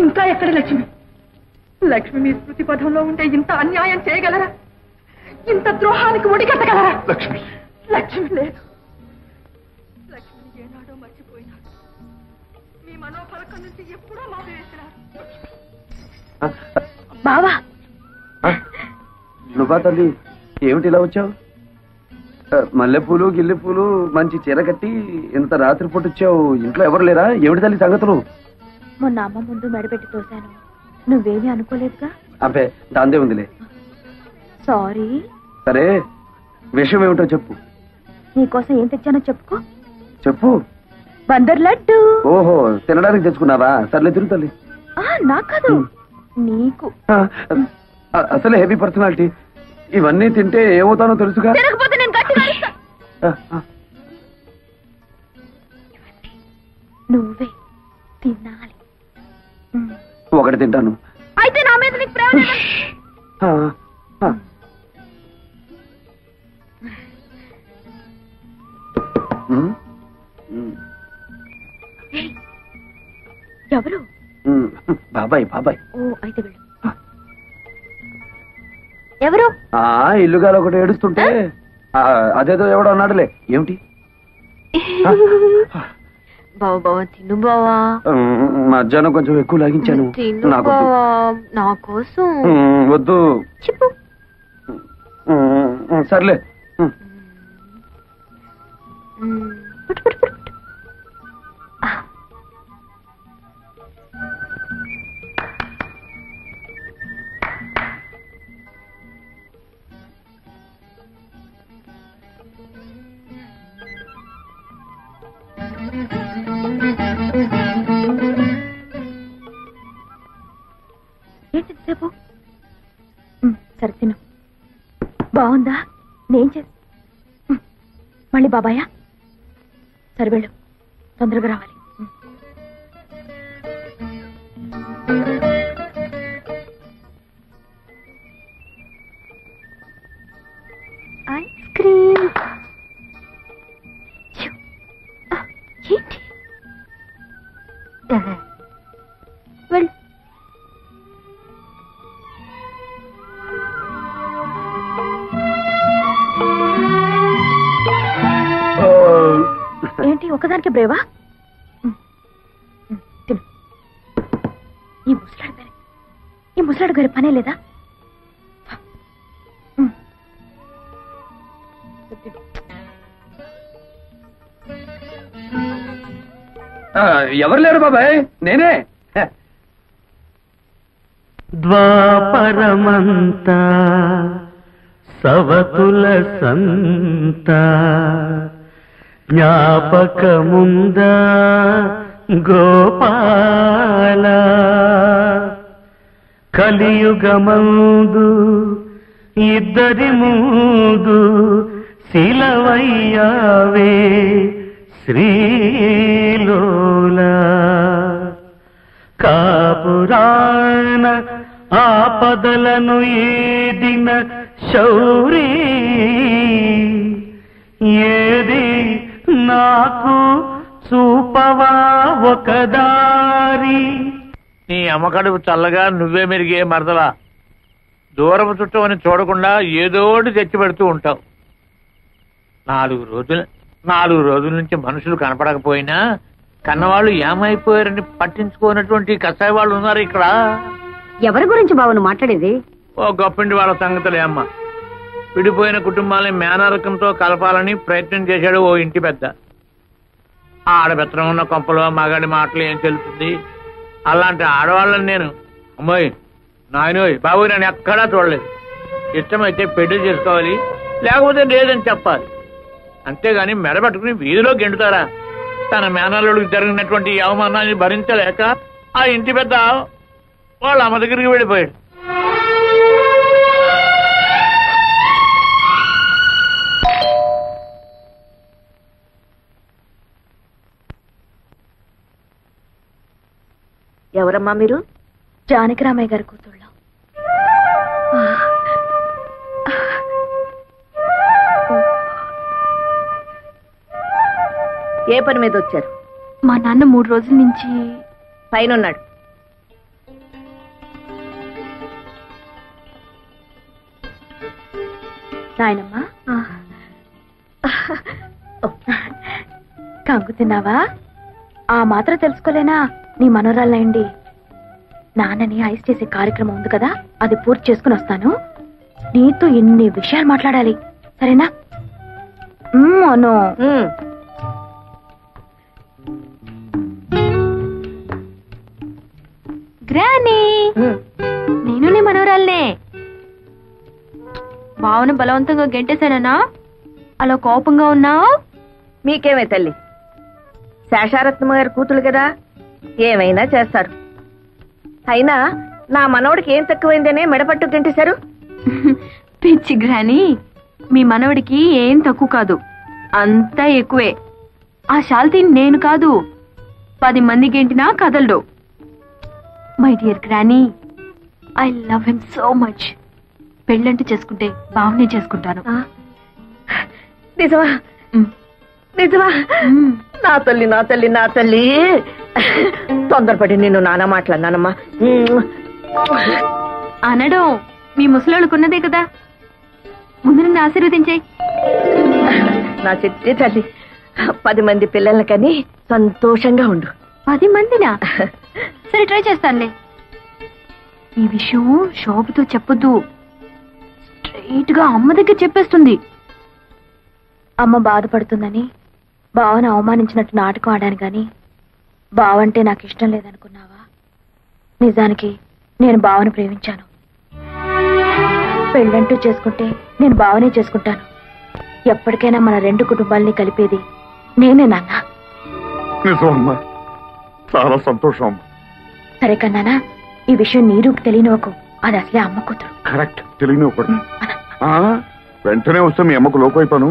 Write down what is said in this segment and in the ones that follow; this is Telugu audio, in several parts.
ఇంకా ఎక్కడ లక్ష్మి? లక్ష్మి మీ స్మృతి పథంలో ఉంటే ఇంత అన్యాయం చేయగలరా? ఇంత ద్రోహానికి ఒడిగట్టగలరా? లక్ష్మి లక్ష్మి లేదు. లక్ష్మిని ఏనాడో మర్చిపోయినాడు. మీ మనోఫలకం నుంచి ఎప్పుడో మావేసినారు. బావా నువ్వా తల్లి? ఏమిటి ఇలా వచ్చావు? మల్లెపూలు గిల్లెపూలు మంచి చీర కట్టి ఇంత రాత్రిపూట వచ్చావు. ఇంట్లో ఎవరు లేరా? ఏమిటి తల్లి సంగతులు? మొన్న అమ్మ ముందు మెడబెట్టి తోశాను. నువ్వేమీ అనుకోలేదుగా? అబ్బే దాందే ఉందిలే. సారీ. సరే విషయం ఏమిటో చెప్పు. నీకోసం ఏం తెచ్చానో చెప్పుకో. చెప్పు. బందర్ లడ్డు. ఓహో, తినడానికి తెచ్చుకున్నావా? సర్లే తిరుగు తల్లి. నాకు కాదు, నీకు. అసలే హెవీ పర్సనాలిటీ. ఇవన్నీ తింటే ఏమవుతానో తెలుసుగా. తినకపోతే నేను గట్టిగా అరుస్తా. నువ్వే తినాలి. ఒకటి తింటాను. అయితే నా మీద నీకు ప్రేమ లేదా? ఎవరు? బాబాయ్. బాబాయ్. ఓ అయితే వెళ్ళు. ఎవరు? ఇల్లుగాలు ఒకటి ఏడుస్తుంటే అదేదో ఎవడో అన్నాడులే. ఏమిటి? బావా బావా తిను బావా. మధ్యాహ్నం కొంచెం ఎక్కువ లాగించాను. నా కోసం. వద్దు. చెప్పు. సర్లే. ఏంటిసేపు? సరే తిను. బాగుందా? నేను మళ్ళీ బాబాయా? సరే వెళ్ళు, తొందరగా రావాలి. Ice cream. ఏంటి? వెళ్ళు. ఏంటి ఒకదానికి బ్రేవా? తిను. ఈ ముసలాడు గారి పనే లేదా? ఎవరు లేరు బాబాయ్, నేనే. ద్వాపరమంతా సవతుల సంత జ్ఞాపకముందా గోపాల కలియుగమందు ఇద్దరి ముందు శిలవయ్యావే శ్రీలోల కాపురాన ఆపదలను ఏదిన శౌరీ ఏది నాకు చూపవా ఒకదారి. నీ అమ్మకడుపు చల్లగా నువ్వే మెరిగే మరదలా. దూరపు చుట్టూ అని చూడకుండా ఏదోటి తెచ్చి పెడుతూ ఉంటావు. 4 రోజుల నుంచి మనుషులు కనపడకపోయినా కన్నవాళ్ళు ఏమైపోయారని పట్టించుకోనటువంటి కసాయి వాళ్ళు ఉన్నారు ఇక్కడ. ఎవరి గురించి బావను మాట్లాడేది? ఓ గొప్పింటి వాళ్ళ సంగతులే అమ్మ. విడిపోయిన కుటుంబాలని మేనరకంతో కలపాలని ప్రయత్నం చేశాడు ఓ ఇంటి పెద్ద. ఆడబెత్తనం ఉన్న కొంపలో మగాడి మాటలు ఏం తెలుస్తుంది? అలాంటి ఆడవాళ్ళని నేను అమ్మాయి నాయనోయ్ బాబోయ్ నేను ఎక్కడా చూడలేదు. ఇష్టమైతే పెళ్లి చేసుకోవాలి, లేకపోతే లేదని చెప్పాలి. అంతేగాని మెడబట్టుకుని వీధిలో గెంటుతారా? తన మేనల్లుడికి జరిగినటువంటి అవమానాన్ని భరించలేక ఆ ఇంటి పెద్ద వాళ్ళ అమ్మ దగ్గరికి వెళ్ళిపోయాడు. ఎవరమ్మా మీరు? జానకిరామయ్య గారి కూతుళ్ళం. ఏ పని మీద వచ్చారు? మా నాన్న 3 రోజుల నుంచి పైన ఉన్నాడు. నాయనమ్మా కంగు తిన్నావా? ఆ మాత్రం తెలుసుకోలేనా నీ మనోరాలయండి. నాన్నని ఐస్ చేసే కార్యక్రమం ఉంది కదా, అది పూర్తి చేసుకుని వస్తాను. నీతో ఎన్ని విషయాలు మాట్లాడాలి, సరేనా? అను గ్రానీ, నేను నీ మనోరాలనే. భావన బలవంతంగా గెంటేశానా? అలా కోపంగా ఉన్నావు? మీకేమే తల్లి, శేషారత్నమ్మ గారి కూతురు కదా, ఏమైనా చేస్తారు. అయినా నా మనవడికి ఏం తక్కువైందనే మెడపట్టు గంటేశారు. పిచ్చి గ్రానీ, మీ మనవడికి ఏం తక్కువ కాదు, అంతా ఎక్కువే. ఆ శాల్తీ నేను కాదు, 10 మంది గెంటినా కదలడు. My dear granny, I love him so much. పెళ్ళంటూ చేసుకుంటే బావనే చేసుకుంటాను. నిజమా? నిజమా? నా తల్లి నా తల్లి నా తల్లి, తొందరపడి నిన్ను నానా మాట్లాడినానమ్మా. అనడం మీ ముసలోళ్ళకున్నదే కదా, ముందు నన్ను ఆశీర్వదించాయి. నా చిట్టి తల్లి, 10 మంది పిల్లల్ని కని సంతోషంగా ఉండు. 10 మందినా? సరే, ట్రై చేస్తానులే. ఈ విషయం శోభతో చెప్పొద్దు, స్ట్రైట్ గా అమ్మ దగ్గర చెప్పేస్తుంది. అమ్మ బాధపడుతుందని బావను అవమానించినట్టు నాటకం ఆడాను గాని, బావంటే నాకు ఇష్టం లేదనుకున్నావా? నిజానికి నేను బావను ప్రేమించాను. పెళ్ళంటూ చేసుకుంటే నేను బావనే చేసుకుంటాను. ఎప్పటికైనా మన 2 కుటుంబాలని కలిపేది నేనే నాన్న. నిజమమ్మా, చాలా సంతోషం. సరే కన్నానా, ఈ విషయం నీరుకు తెలియనివ్వకు, అది అసలే అమ్మ కూతురు. కరెక్ట్, తెలియనివ్వకూడదు. వెంటనే వస్తే మీ అమ్మకు లోకైపోను.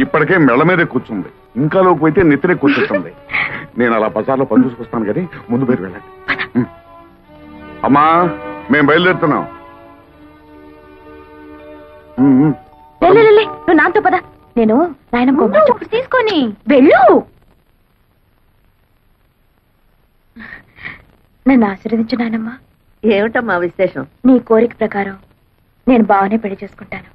ఇప్పటికే మెళ్ళ మీదే కూర్చుంది, ఇంకా లోకపోతే నెత్తినే కూర్చుంటుంది. నేను అలా బజార్లో పని చూసుకొస్తాను కానీ ముందు మీరు వెళ్ళండి. అమ్మా, మేము బయలుదేరుతున్నాం. నువ్వు నాతో పద, నేను నాయన తీసుకొని వెళ్ళు. నన్ను ఆశీర్వదించు నాయనమ్మా. ఏమిటమ్మా విశేషం? నీ కోరిక ప్రకారం నేను బావనే పెళ్లి చేసుకుంటాను.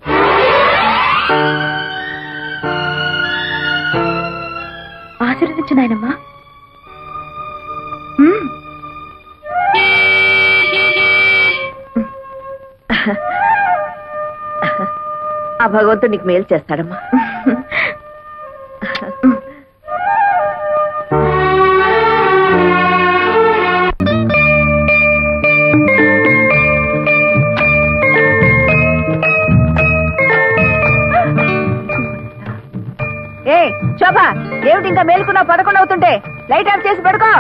ఆశీర్వదించు నాయనమ్మా. ఆ భగవంతుడు నీకు మేలు చేస్తాడమ్మా. ఏ శోభ, ఏమిటి ఇంకా మేలుకున్నావు? 11 అవుతుంటే లైట్ ఆఫ్ చేసి పడుకో.